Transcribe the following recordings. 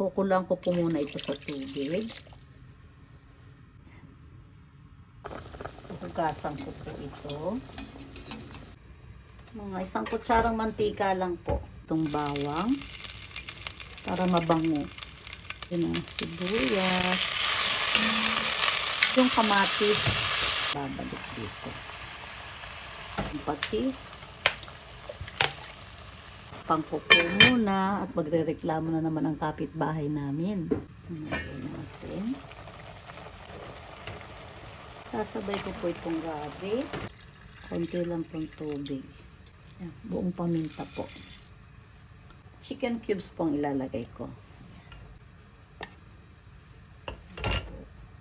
Kukulang ko po muna ito sa tubig. Hugasan ko po ito. Mga 1 kutsarang mantika lang po. Itong bawang para mabango. Yun ang sibuyas. Yung kamatis. Babalik dito. Yung patis. Pangkuko muna at magre-reklamo na naman ang kapitbahay namin. Tingnan natin. Sasabay ko po itong gabi. Konti lang pong tubig. Yan, buong paminta po. Chicken cubes pong ilalagay ko.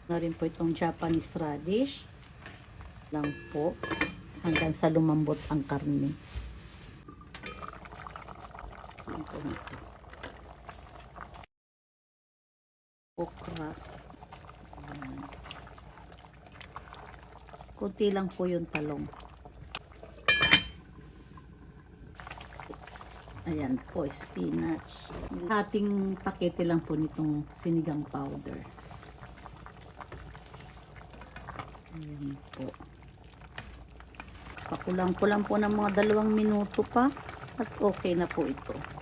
Na rin po itong Japanese radish. Lang po. Hanggang sa lumambot ang karne. Yan po ito. Okra. Kunti lang po yung talong. Ayan po, spinach. Hating pakete lang po nitong sinigang powder. Ayan po. Pakulang-kulang po ng mga 2 minuto pa at okay na po ito.